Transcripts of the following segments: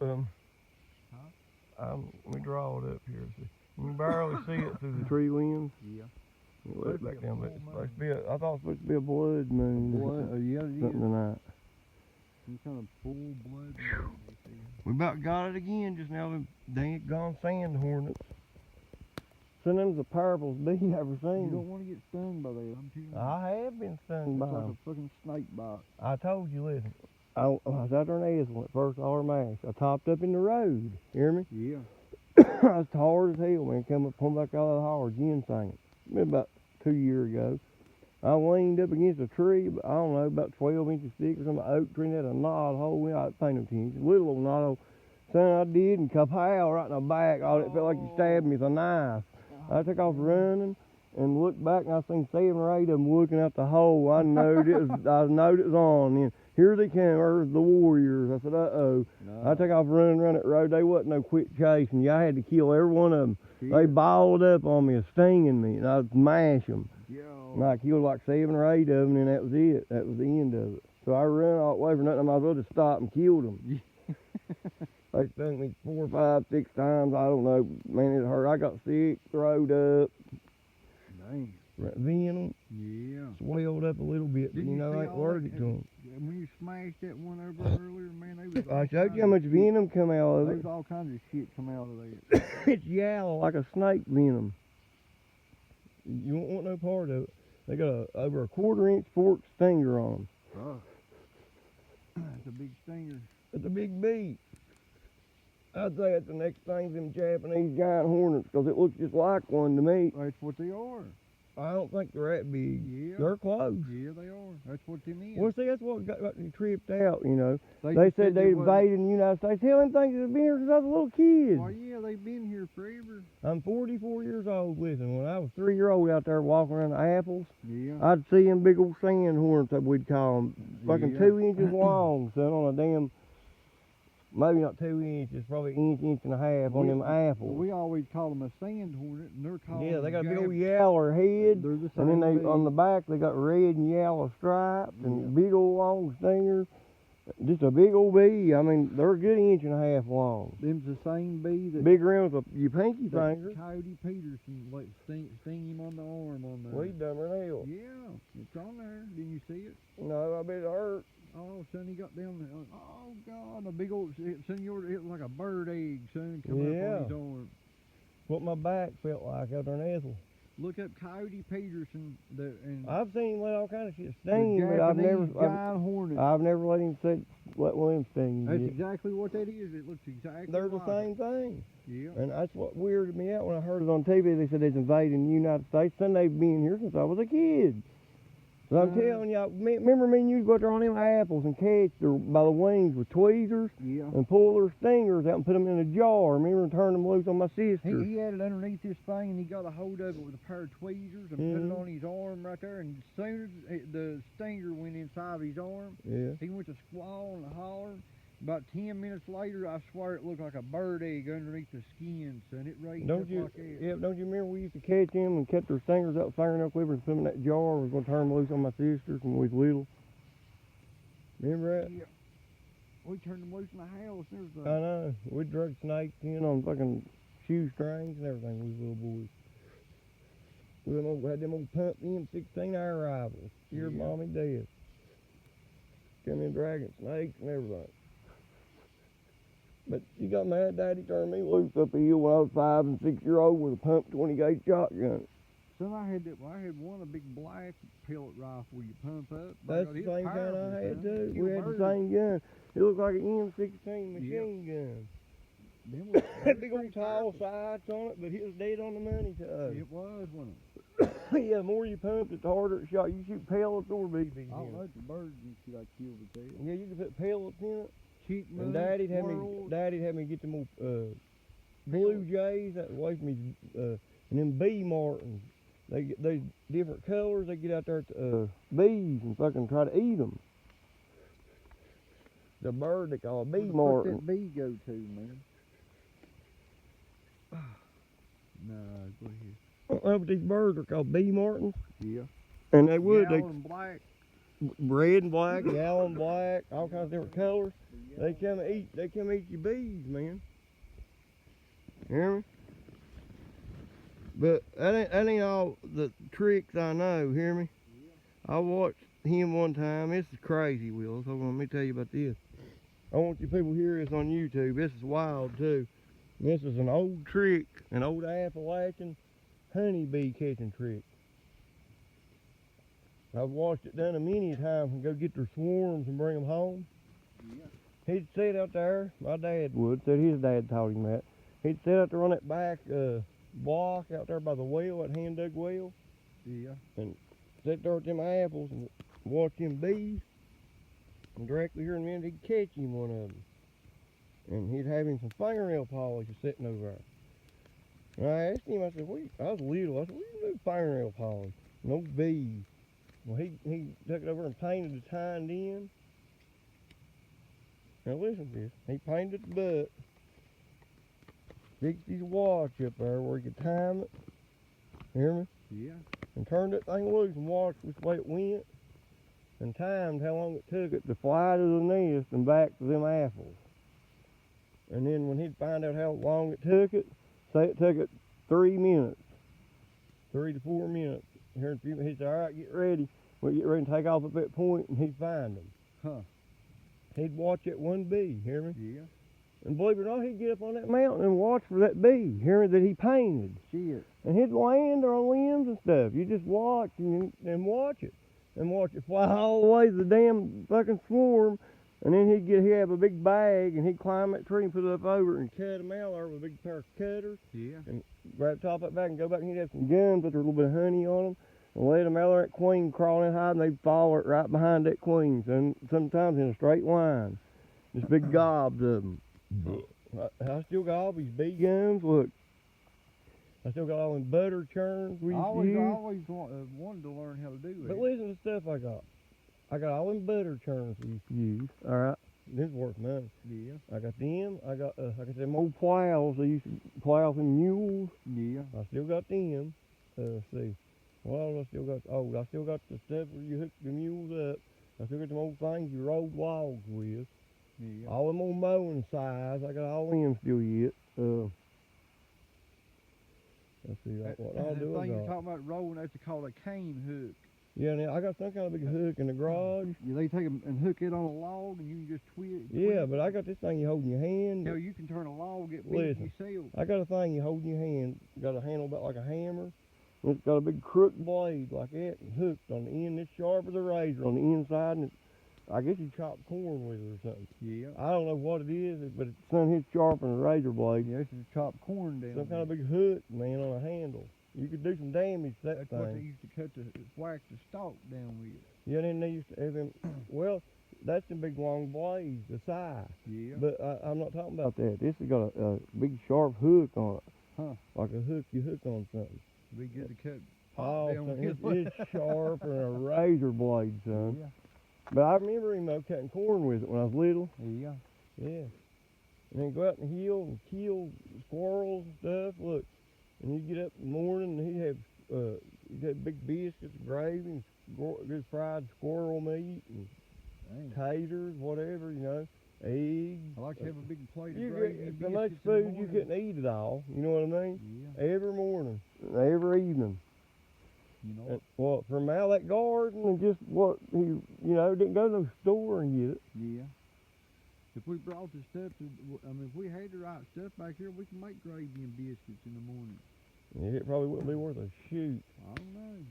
Let me draw it up here. See. You can barely see it through the tree limbs. Yeah. Let it back down, but it's supposed to be I thought it was supposed to be a blood moon. Yeah, Something tonight. Some kind of full blood moon, they see. We about got it again just now. Them dang gone sand hornets. Some of them's the powerfulest bee I ever seen. You don't want to get stung by that, I'm telling you. I have been stung by It's like them. a fucking snake bite. I told you, listen. I was out there in Eswell at first hour mash. I topped up in the road. Hear me? Yeah. I was tired as hell, man. Come up, pulled back out of the holler, ginseng. Been about 2 years ago. I leaned up against a tree, I don't know, about 12 inches thick or something, oak tree, and had a knot hole in it. I didn't pay no attention. Little old knot hole. Son, I did, and kapow, right in the back. Oh, it felt like you stabbed me with a knife. I took off running and looked back, and I seen 7 or 8 of them looking out the hole. I knowed it was on. And here they come, there's the warriors. I said, uh-oh. No. I took off running around that road. They wasn't no quick chasing. Yeah, I had to kill every one of them. They balled up on me, stinging me, and I'd mash them. And I killed like 7 or 8 of them, and that was it. That was the end of it. So I ran all the way for nothing. I might as well just stop and killed them. They stung me 4, 5, 6 times. I don't know. Man, it hurt. I got sick, throwed up. Dang. Venom. Yeah. Swelled up a little bit, but Didn't you you know, see I ain't all allergic that? to them. When you smashed that one over earlier, man, they was all I showed you how kinds much of venom come out shit. of There it. was all kinds of shit come out of there. It's yellow like a snake venom. You won't want no part of it. They got over a 1/4 inch forked stinger on them. Oh. That's a big stinger. It's a big beak. I'd say that's the next thing them Japanese giant hornets, because it looks just like one to me. That's what they are. I don't think they're that big. Yeah. They're close. Yeah, they are. That's what them is. Well, see, that's what got me tripped out, you know. They just said they wasn't- invaded the United States. Hell, them things have been here since I was a little kid. Oh, yeah, they've been here forever. I'm 44 years old. Listen, when I was 3-year-old out there walking around the apples, Yeah. I'd see them big old sand hornets that we'd call them, fucking Yeah. 2 inches long, son, on a damn, maybe not 2 inches, probably an inch, inch and a half on them apples. We always call them a sand hornet, and they're called. Yeah, they got a big old yaller head, They're the and then same they on the big. back they got red and yellow stripes and Yeah. big old long stingers. Just a big old bee. I mean, they're a good inch and a half long. Them's the same bee that. Big around with your pinky that finger. Coyote Peterson like sting him on the arm on there. Way dumber than hell. Yeah, it's on there. Didn't you see it? No, I bet it hurt. Oh, son, he got down there. Oh, God, a big old, son, it was like a bird egg, son, coming up on his arm. What my back felt like out there in Ethel. Look up Coyote Peterson. And I've seen him let all kind of shit the sting him, but Japanese giant hornet. I've never let him let one of them sting That's him yet. exactly what that is. It looks exactly They're the like same it. thing. Yeah. And that's what weirded me out when I heard it on TV. They said they's invading the United States. Son, they've been here since I was a kid. So I'm telling you, remember me and you go out there on them apples and catch them by the wings with tweezers Yeah. and pull their stingers out and put them in a jar. Remember, and turn them loose on my sister. He had it underneath this thing, and he got a hold of it with a pair of tweezers and put it on his arm right there. And as soon as the stinger went inside of his arm, Yeah. he went to squall and holler. About 10 minutes later, I swear it looked like a bird egg underneath the skin, son. It raised Don't up you? like that. Yeah. Don't you remember we used to catch them and kept their stingers out, fingernail clippers, and put them in that jar? We was gonna turn them loose on my sisters when we was little. Remember that? Yeah. We turned them loose in the house. There's I know. We drug snakes in on fucking shoestrings and everything. We was little boys. We had them old pump M16 rifles. Scared Yeah. mommy dead. Come in dragging snakes and everything. But she got mad. Daddy turned me loose up the hill when I was 5 and 6 years old with a pump 20 gauge shotgun. Son, I had one, a big black pellet rifle you pump up. That's the same kind I had too. We had the same gun. It looked like an M16 machine gun. Had big old tall sights on it, but it was dead on the money to us. It was, wasn't it? Yeah, the more you pumped it, the harder it shot. You shoot pellets or BBs I in it. like the birds you see I killed with that. Yeah, you can put pellets in it. Chipmunk, And Daddy'd have squirrels. me get them old blue jays that away from me, and them bee martins. They different colors. They get out there to bees and fucking try to eat them. The bird they call a bee Where the fuck martin. that bee go to, man? No, go ahead. But these birds are called bee martins, Yeah. and they would Yellow and black. red and black, yellow and black, all kinds of different colors. They come and eat your bees, man. Hear me? But that ain't all the tricks I know, hear me? I watched him one time. This is crazy, Will. So let me tell you about this. I want you people to hear this on YouTube. This is wild too. This is an old trick, an old Appalachian honeybee catching trick. I've watched it done a many times and go get their swarms and bring them home. Yeah. He'd sit out there, my dad would, said his dad taught him that. He'd sit out there on that back block out there by the well, that hand dug well. Yeah. Sit there with them apples and watch them bees. And directly here in a minute, he'd catch him one of them. And he'd have him some fingernail polish sitting over there. And I asked him, I said, I was little, I said, what do you do with fingernail polish? No bees. Well, he took it over and painted the hind end. Now listen to this. He painted the butt. Fixed his watch up there where he could time it. Hear me? Yeah. And turned that thing loose and watched which way it went. And timed how long it took it to fly to the nest and back to them apples. And then when he'd find out how long it took it, say it took it 3 minutes. 3 to 4 minutes. Here in a few minutes, he'd say, all right, get ready. We'll get ready and take off at that point, and he'd find them. Huh. He'd watch that one bee, hear me? Yeah. And believe it or not, he'd get up on that mountain and watch for that bee, hear me, that he painted. Shit. And he'd land on limbs and stuff. You just watch and watch it. And watch it fly all the way to the damn fucking swarm. And then he'd have a big bag and he'd climb that tree and put it up over it and cut them out there with a big pair of cutters. Yeah. And grab the top of that bag and go back and he'd have some gum, put a little bit of honey on them. And let them out there, that queen crawling and hide, and they'd follow it right behind that queen. And sometimes in a straight line. Just big gobs of them. I still got all these bee gums. Look, I still got all them butter churns we I used to always use. wanted to learn how to do But it. listen to the stuff I got. I got all them butter churns we used to use. All right, this is worth money. Yeah. I got them. I got them old plows they used to plow them mules. Yeah. I still got them. Let's see. Well, I still got the stuff where you hook the mules up. I still got them old things you rolled logs with. Yeah. All them old mowing size, I got all them still yet. Let's see what I'll do. The thing I you're got. talking about rolling, that's called a cane hook. Yeah, now I got some kind of big hook in the garage. Yeah, they take 'em and hook it on a log, and you can just twist. Yeah, but I got this thing you hold in your hand. Hell, you can turn a log, get big Listen. yourself. I got a thing you hold in your hand. Got a handle about like a hammer. And it's got a big crook blade like that, and hooked on the end. It's sharp as a razor on the inside, and I guess you chop corn with it or something. Yeah. I don't know what it is, but it's something hits sharp on a razor blade. Yeah, this is chop corn down. Some kind of big hook, man, on a handle. You could do some damage to that That's what they thing. used to cut whack the stalk down with. Yeah, then they used to have them. Well, that's the big long blades, the side. Yeah. But I'm not talking about that. This has got a big sharp hook on it. Huh. Like a hook you hook on something. Be good to cut. Oh, down son, with. it's sharper than a razor blade, son. Yeah. But I remember him cutting corn with it when I was little. Yeah. Yeah. And then go out in the hill and kill squirrels and stuff. Look, and you get up in the morning and he'd have big biscuits, gravy, and good fried squirrel meat and Dang. taters, whatever, you know, eggs. I like to have a big plate of You gravy. get and so much biscuits in the food you morning. couldn't eat it all. You know what I mean? Yeah. Every morning, and every evening. You know. And, well, from out of that garden and just what he, didn't go to the store and get it. Yeah. If we brought the stuff if we had the right stuff back here, we can make gravy and biscuits in the morning. Yeah, it probably wouldn't be worth a shoot. I don't know.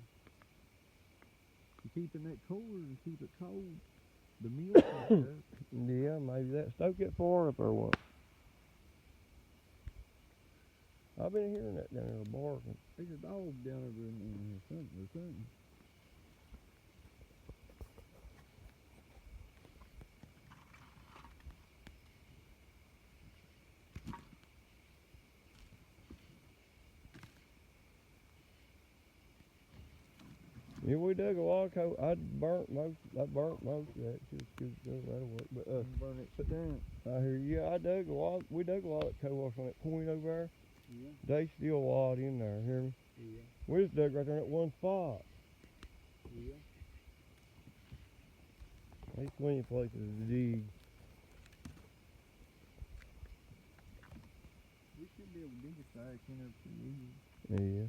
To keep in that cooler and keep it cold. The milk and stuff. Yeah, maybe that. Stoke it far up there once. I've been hearing that down there barking. There's a dog down over in here, something or something. Yeah, we dug a lot of coal. I burnt most of that. That'll work. But Burn it down. I hear you. Yeah, we dug a lot of coal on that point over there. Yeah. They still a lot in there, hear me? Yeah. We just dug right there in that one spot. Yeah. There's plenty of places to dig. should be able to dig a stack in there pretty easy. Yeah.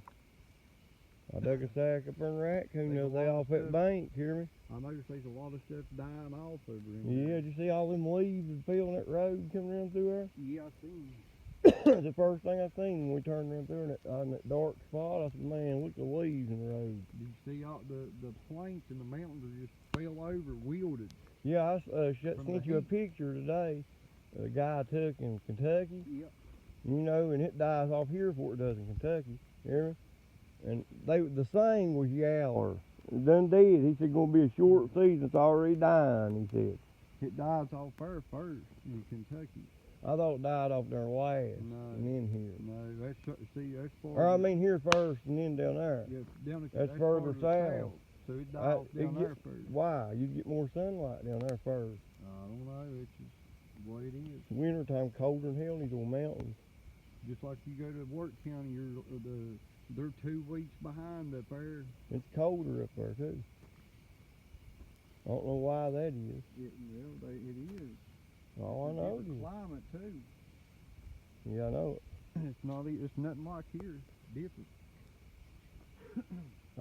I dug a sack up in Raccoon the There's a other day lot off of that stuff. bank, hear me? I noticed there's a lot of stuff dying off over in Yeah, there. did you see all them leaves and filling that road coming around through there? Yeah, I seen. The first thing I seen when we turned around through on that dark spot, I said, man, look at the leaves in the road. Did you see all the planks and the mountains are just fell over, wilted? Yeah, I From the sent you a heat. picture today. A guy took in Kentucky, Yep. you know, and it dies off here before it does in Kentucky, hear me? And the saying was yaller. It done dead. He said, gonna be a short season, it's already dying, he said. It dies off there first in Kentucky. I thought it died off there last No. and then here. No, that's far. Or I mean here first and then down there. yeah, down the, that's far further to the south. So it died I- off it down get- there first. Why? You get more sunlight down there first. I don't know. It's just what it is. Wintertime colder than hell in these old mountains. Just like you go to Work County, they're 2 weeks behind up there. It's colder up there too. I don't know why that is. It is. All I know Different is, climate too. yeah, I know it. It's nothing like here. Different.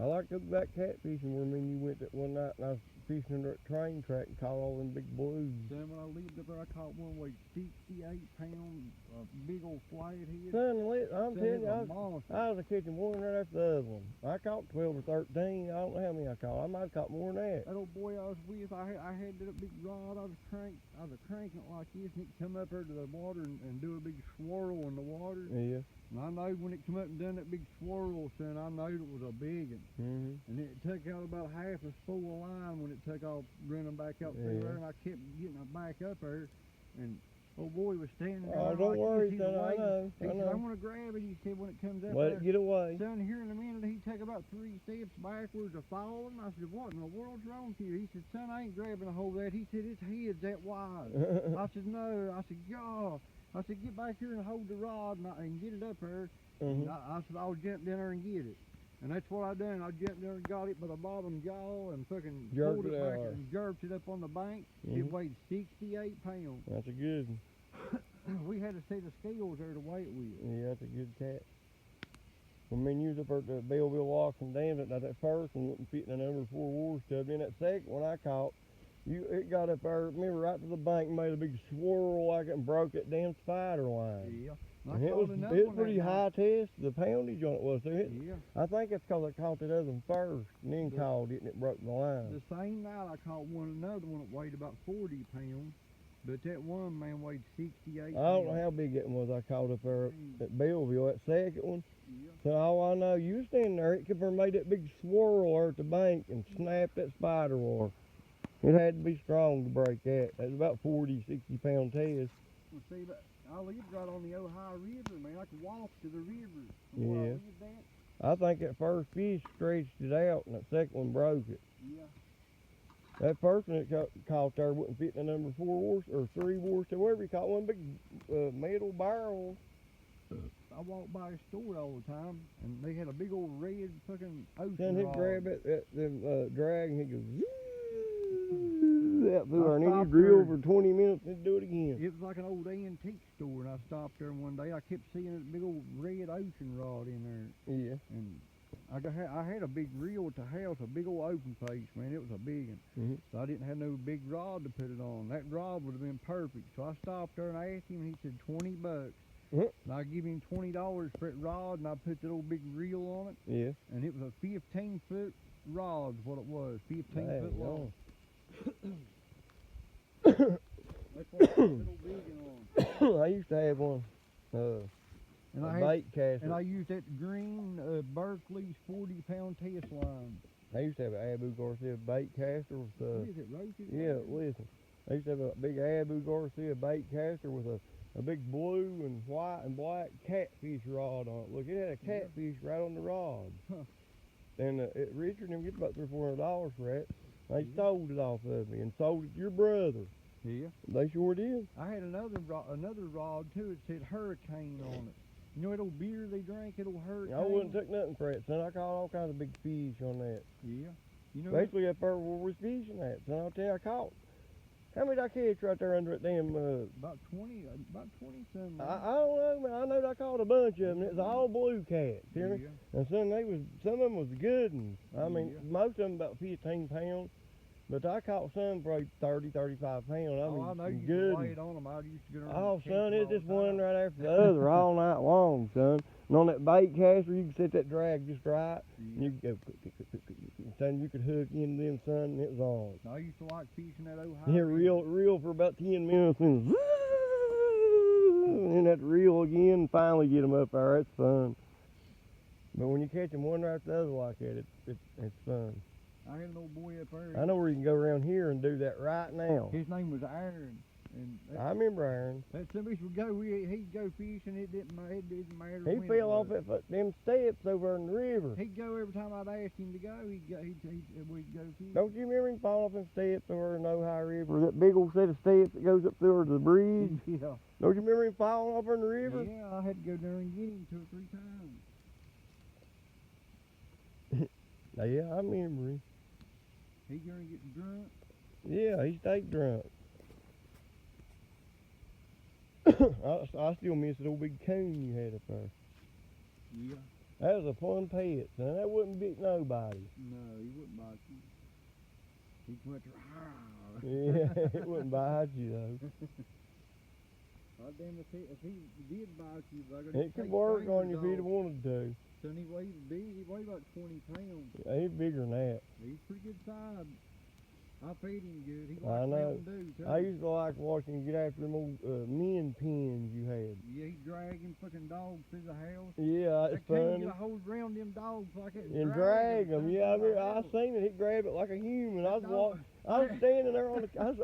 I like to go back catfishing where me and you went that one night and I was fishing under that train track and caught all them big blues. Then when I lived up there, I caught one weighed 68 pounds, a big old flathead. Son, I'm Son, telling it you, was a monster. I was catching one right after the other one. I caught 12 or 13. I don't know how many I caught. I might have caught more than that. That old boy I was with, I had that big rod. I was cranking it like this, and it come up there to the water and do a big swirl in the water. Yeah. And I know when it come up and done that big swirl, son, I knowed it was a big one. Mm-hmm. And it took out about half a spool of line when it took off running back up through Yeah. there, and I kept getting it back up there. And old boy was standing there. Oh, don't like worry, this, he son. was I waiting. know. He I said, know. I'm gonna grab it. He said when it comes up Let there. it get away. Son, here in a minute, he took about 3 steps backwards, a falling. I said, what in the world's wrong with you? He said, son, I ain't grabbing a hold of that. He said, his head's that wide. I said, no. I said, God. I said, get back here and hold the rod and get it up there. Mhm. And I said, I'll jump down there and get it. And that's what I done. I jumped down and got it by the bottom jaw and fucking Jerked pulled it it back out. and jerked it up on the bank. It Mhm. weighed 68 pounds. That's a good one. We had a set of scales there to weigh it with. Yeah, that's a good cat. When me and you was up at the Belleville Locks and Dams, that first one wasn't fitting a number 4 war stub. In that second one I caught, it got up there, remember, right to the bank and made a big swirl like it and broke that damn spider line. Yeah. And it was pretty high test, the poundage on it was too. Yeah. I think it's because I caught that other one first and then The- caught it and it broke the line. The same night I caught another one that weighed about 40 pounds. But that one, man, weighed 68 I don't know how big that one was I caught up there Mm. at Belleville, that second one. Yeah. So all I know, you was standing there, it could have made that big swirl there at the bank and snapped that spider wire. It had to be strong to break that. That was about 40, 60 pound test. Well, see, but I lived right on the Ohio River, man. I could walk to the river. Yeah. Where I lived at. I think that first fish stretched it out and that second one broke it. Yeah. That first one that caught there wasn't fitting a number 4 war or 3 war, so wherever he caught one big metal barrel. I walked by a store all the time, and they had a big old red fucking ocean Then he'd rod. grab it, drag, and he'd go out through I there, and then he'd stopped drill there. for 20 minutes and do it again. It was like an old antique store, and I stopped there one day. I kept seeing a big old red ocean rod in there, Yeah. and I had a big reel at the house, a big old open face, man. It was a big one. Mhm. So I didn't have no big rod to put it on. That rod would have been perfect. So I stopped there and I asked him, and he said $20. Mhm. And I give him $20 for that rod, and I put that old big reel on it, Yeah. and it was a 15-foot rod, is what it was, 15 Dang, foot long. on. That's what I put that old big one on. I used to have one, And a I had, bait caster. and I used that green Berkeley's 40-pound test line. I used to have an Abu Garcia bait caster with What is it, roasted? yeah, listen. I used to have a big Abu Garcia bait caster with a big blue and white and black catfish rod on it. Look, it had a Yeah. catfish right on the rod. Huh. And Richard and him get about $300-400 for it. They Yeah. stole it off of me and sold it to your brother. Yeah. They sure did. I had another rod too. It said Hurricane on it. You know that old beer they drank, that old Hurricane? I wouldn't took nothing for it, son. I caught all kinds of big fish on that. Yeah. You know Basically up there where we was fishing at, son. I'll tell you, I caught How many did I catch right there under that damn, About 20 some. I don't know, man. I know I caught a bunch of them. It was all blue cats, hear me? Yeah. And some of them was good ones. I mean, Yeah. most of them about 15 pounds. But I caught some probably 30, 35 pounds. I mean, I know some you good laid ones. on them. I used to get around. Oh, and catch son, 'em it's all the just one time. right after the other all night long, son. And on that bait caster, you can set that drag just right. And Yeah. you could go, son, you could hook into them, son, and it was on. I used to like fishing that Ohio. Yeah, reel for about 10 minutes, and then that reel again, and finally get them up there. It's fun. But when you catch them one right after the other like that, it's fun. I had an old boy up there. I know where you can go around here and do that right now. His name was Aaron. And I remember Aaron. that somebody would go, he'd go fishing. It didn't matter He when it fell off was. them steps over in the river. He'd go every time I'd ask him to go. We'd go fishing. Don't you remember him falling off them steps over in the Ohio River? That big old set of steps that goes up through the bridge? Yeah. Don't you remember him falling over in the river? Yeah, I had to go there and get him 2 or 3 times. Yeah, I remember him. He'd go and get drunk. Yeah, he stayed drunk. I still miss that old big coon you had up there. Yeah. That was a fun pet, son. That wouldn't beat nobody. No, he wouldn't bite you. He'd come at your Yeah, it wouldn't bite you though. God damn, if he did bite you, It could work on you if he'd have wanted to. Son, he weighed big. He weighed about 20 pounds. Yeah, he's bigger than that. He's pretty good size. I feed him good. He I likes know. Mountain Dew too. I used to like watching you get after them old men pens you had. Yeah, he dragging fucking dogs through the house. Yeah, it's That coon funny. get a hold around them dogs like that And drag them. through Yeah, I the mean, I house. seen it. He grabbed it like a human. I was That dog- walking. I was standing there on the. I was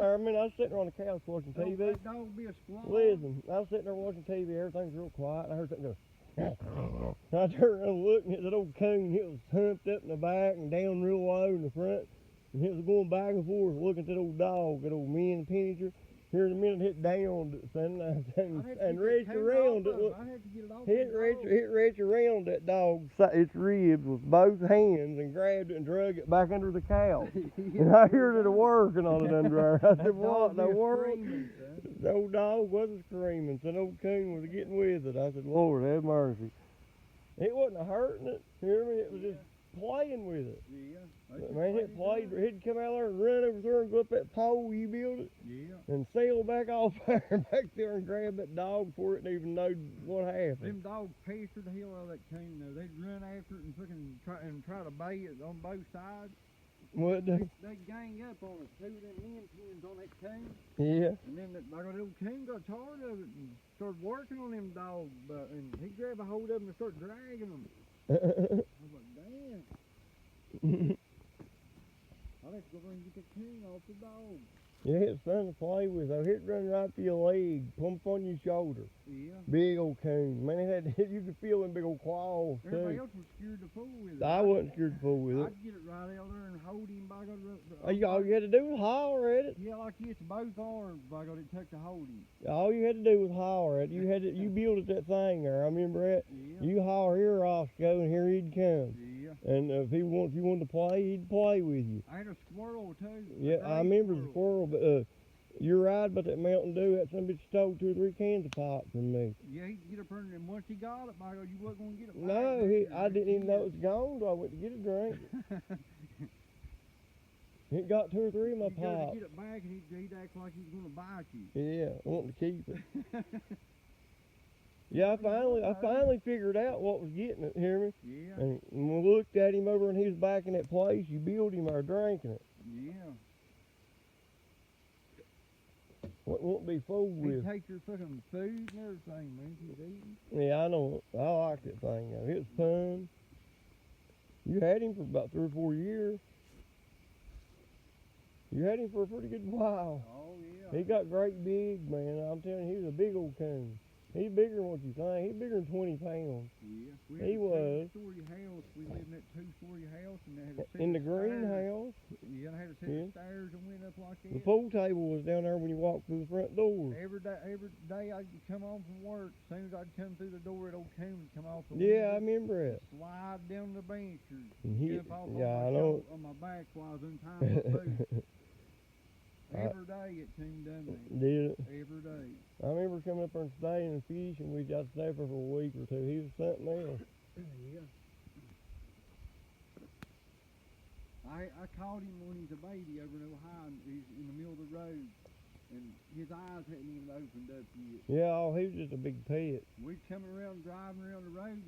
sitting there on the couch watching TV. That dog be a squaw. Listen, I was sitting there watching TV. Everything's real quiet. And I heard something go. I turned around and looked, and it was that old coon. It was humped up in the back and down real low in the front. And it was going back and forth looking at that old dog, that old man pinscher. Here in a minute, hit down, son, and reached around it. Look, I had to get it off. hit reach around that dog's its ribs with both hands and grabbed it and drug it back under the couch. And I heard it working on it under there. I said, what in the world? The old dog wasn't screaming, so the old coon was getting with it. I said, Lord, have mercy. It wasn't hurting it, hear me? It was just playing with it. Yeah. Man, he'd come out there and run over there and go up that pole you built it Yeah. and sail back off there and back there and grab that dog before it even know what happened. Them dogs pestered the hell out of that coon though. They'd run after it and fucking try to bait it on both sides. What they? They'd gang up on it. 2 of them men pins on that coon. Yeah. And then that little coon got tired of it and started working on them dogs. And he grabbed a hold of them and started dragging them. I was like, damn. I'll have to go over and get the coon off the dog. Yeah, it's fun to play with though. He'd run right through your leg, pump on your shoulder. Yeah. Big old coon. Man, you could feel them big old claws Everybody too. else was scared to fool with it. I wasn't scared to fool with it. I'd get it right out there and hold him by All you had to do was holler at it. Yeah, like this, both arms by God, it took to hold him. All you had to do was holler at it. You built that thing there. I remember that. Yeah. You holler, here Roscoe, and here he'd come. Yeah. And if you wanted to play, he'd play with you. I had a squirrel too. Yeah, I remember the squirrel, but you're right about that Mountain Dew. That some bitch stole 2 or 3 cans of pop from me. Yeah, he'd get up there and once he got it, by God, you wasn't going to get it back. No, I didn't even know it was gone, so I went to get a drink. It got 2 or 3 of my You go pop. to get it back and he'd act like he was going to bite you. Yeah, I wanted to keep it. Yeah, I finally figured out what was getting it, hear me? Yeah. And when we looked at him over and he was back in that place, you built him or drinking it. Yeah. What won't be fooled He'd with. take your fucking food and everything, man, if you'd eating. Yeah, I know. I like that thing. It was fun. You had him for about 3 or 4 years. You had him for a pretty good while. Oh, yeah. He got great big, man. I'm telling you, he was a big old coon. He's bigger than what you think. He's bigger than 20 pounds. Yeah. We He had a was. 2-story house. We lived in that 2-story house and they had a set In the of stairs. greenhouse, Yeah, and I had a set Yeah. of stairs and went up like that. the pool table was down there when you walked through the front door. Every day I'd come home from work, as soon as I'd come through the door, that old coon would come off the Yeah, I window, remember it. slide down the bench or And he, jump off yeah, I on, know. on my back while I was untying my boots. Every day it seemed done me. Did it? Every day. I remember coming up there and staying and fishing. We got to stay for a week or two. He was something else. Yeah. I caught him when he's a baby over in Ohio. He's in the middle of the road, and his eyes hadn't even opened up yet. Yeah, oh, he was just a big pet. We'd coming around, driving around the road,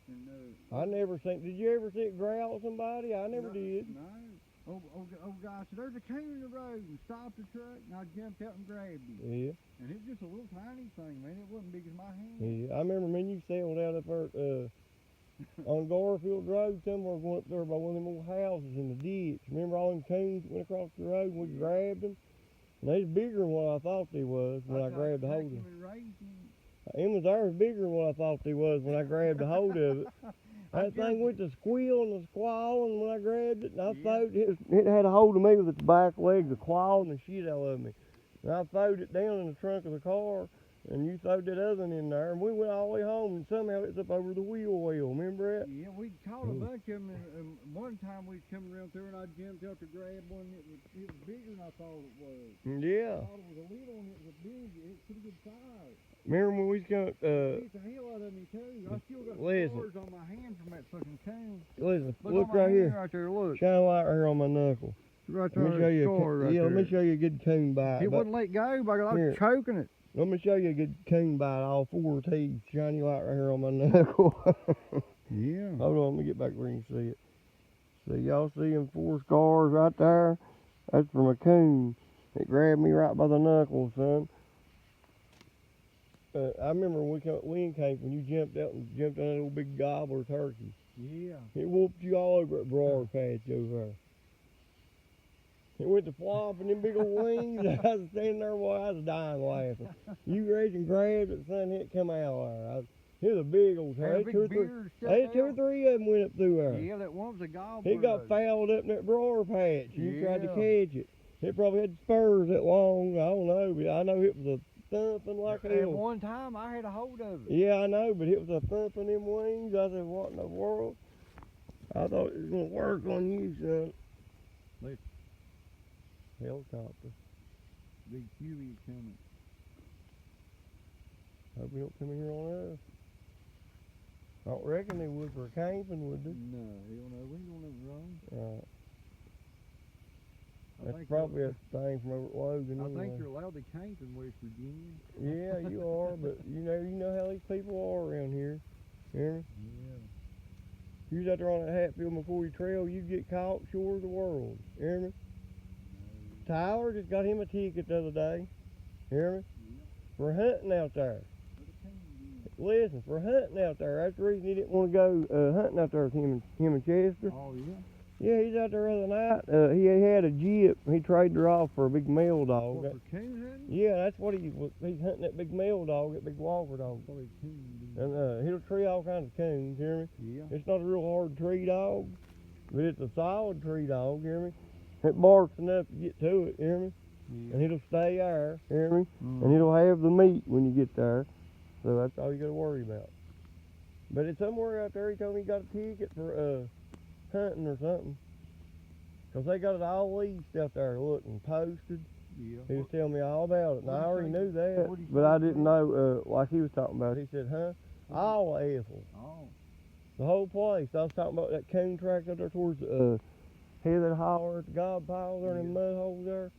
and I never seen. Did you ever see it growl at somebody? I never did. No. Oh, guy said, "There's a coon in the road," and stopped the truck, and I jumped out and grabbed him. Yeah. And it was just a little tiny thing, man. It wasn't big as my hand. Yeah. I remember me and you sailed out up there on Garfield Road somewhere, going up there by one of them old houses in the ditch. Remember all them coons that went across the road and we grabbed them? And they was bigger than what I thought they was when I grabbed a hold of them. Them was bigger than what I thought they was when I grabbed a hold of it. That thing went to squeal and to squall, and when I grabbed it, and I throwed it, it had a hold of me with its back legs, a clawing the shit out of me. And I throwed it down in the trunk of the car, and you throwed that other one in there, and we went all the way home, and somehow it's up over the wheel well. Remember that? Yeah, we caught a bunch of them, and one time we was coming around through, and I jumped out to grab one that it was bigger than I thought it was. Yeah. I thought it was a little one, it was a big, it was pretty good size. Remember when we was coming, It beat the hell out of me, too. I still got scars on my hand from that fucking coon. Listen, Look right here. Right there, look. Shine a light right here on my knuckle. Right Let me show you let me show you a good coon bite. It wouldn't let go, but I was choking it. Let me show you a good coon bite, all 4 teeth. Shiny light right here on my knuckle. Yeah. Hold on, let me get back where you can see it. See, y'all see them 4 scars right there? That's from a coon. It grabbed me right by the knuckle, son. I remember when we came, when you jumped out and jumped on that old big gobbler turkey. Yeah. It whooped you all over at Briar Patch over there. It went to flopping them big old wings. I was standing there while I was dying laughing. You reached and grabbed it, son, it come out there. It was a big old turkey. 2 or 3 of them went up through there. Yeah, that one was a gobbler. It got fouled up in that Briar Patch. You tried to catch it. It probably had spurs that long. I don't know, but I know it was a thumping like hell. At one time, I had a hold of it. Yeah, I know, but it was a thumping them wings. I said, what in the world? I thought it was going to work on you, son. Helicopter. Big Huey coming. Hope he don't come in here on us. I don't reckon they would for camping, would they? No, hell no. We ain't doing nothing wrong. Right. That's probably a thing from over at Logan. I anyway. think you're allowed to camp in West Virginia. Yeah, you are, but you know how these people are around here. Hear me? Yeah. You was out there on that Hatfield McCoy Trail, you get caught, sure as the world. Hear me? No. Tyler just got him a ticket the other day. Hear me? Yeah. For hunting out there. Listen, for hunting out there. That's the reason he didn't want to go hunting out there with him and Chester. Oh, yeah? Yeah, he's out there the other night. He had a Jeep. He traded her off for a big male dog. What, for coon hunting? Yeah, that's what he's hunting, that big male dog, that big walker dog. And he'll tree all kinds of coons, hear me? Yeah. It's not a real hard tree dog, but it's a solid tree dog, hear me? It barks enough to get to it, hear me? Yeah. And it'll stay there, hear me? Mm. And it'll have the meat when you get there. So that's all you got to worry about. But it's somewhere out there, he told me he got a ticket for hunting or something. Because they got it all leased out there, looking posted. Yeah. He was telling me all about it, and I already knew that, What'd he but say? I didn't know, like he was talking about. He said, all of Ethel. Oh. The whole place. I was talking about that coon track out there towards the head of that holler at the gob pile there in the mud hole there.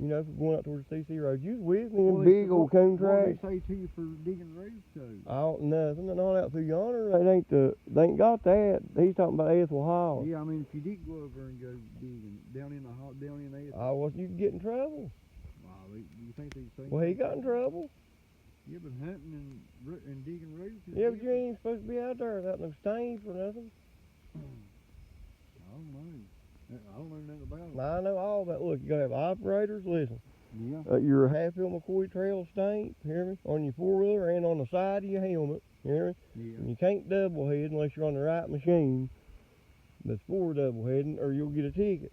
You know, going out towards the CC Road. You was with me in big old coon track. What did they say to you for digging roots though? I don't nothing. They're not out through yonder. They ain't got that. He's talking about Ethel Hall. Yeah, I mean, if you did go over and go digging down in Ethel. I wasn't. You could get in trouble. Wow, do you think these things? Well, he got in trouble. Yeah, but hunting and digging roots. Yeah, but you ain't supposed to be out there without no stain for nothing. I don't know. I don't know nothing about it. I know all that. Look, you gotta have operators. Listen. Yeah. Your Hatfield McCoy Trail stamp, hear me? On your 4-wheeler and on the side of your helmet, hear me? Yeah. And you can't double head unless you're on the right machine that's for double heading, or you'll get a ticket.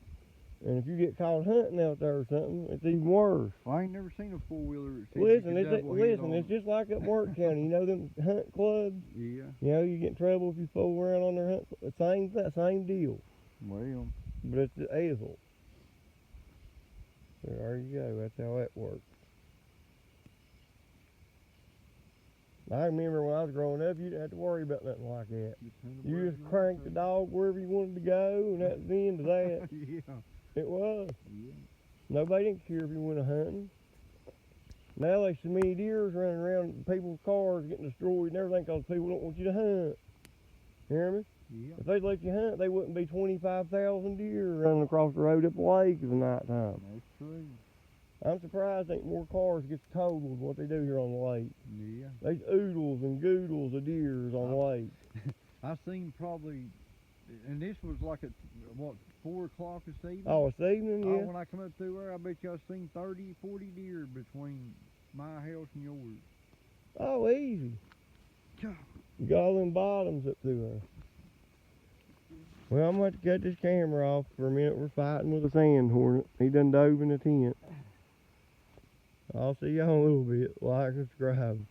And if you get caught hunting out there or something, it's even worse. Well, I ain't never seen a 4-wheeler that said Listen, you could double head on it's just like up Mark County. You know them hunt clubs? Yeah. You know, you get in trouble if you fool around on their hunt. Same deal. Well. But it's the Ethel. There you go. That's how that works. I remember when I was growing up, you didn't have to worry about nothing like that. You just cranked the dog wherever you wanted to go, and that was the end of that. Yeah. It was. Yeah. Nobody didn't care if you went hunting. Now there's so many deers running around people's cars getting destroyed and everything because people don't want you to hunt. Hear me? Yeah. If they'd let you hunt, they wouldn't be 25,000 deer running across the road up the lake at night time. That's true. I'm surprised ain't more cars get totaled than what they do here on the lake. Yeah. There's oodles and goodles of deers on the lake. I seen probably, and this was like at, what, 4 o'clock this evening? Oh, it's evening, Oh, yeah? when I come up through there, I bet you I've seen 30, 40 deer between my house and yours. Oh, easy. God. You got all them bottoms up through there. Well, I'm going to cut this camera off for a minute. We're fighting with a sand hornet. He done dove in the tent. I'll see y'all in a little bit. Like and subscribe.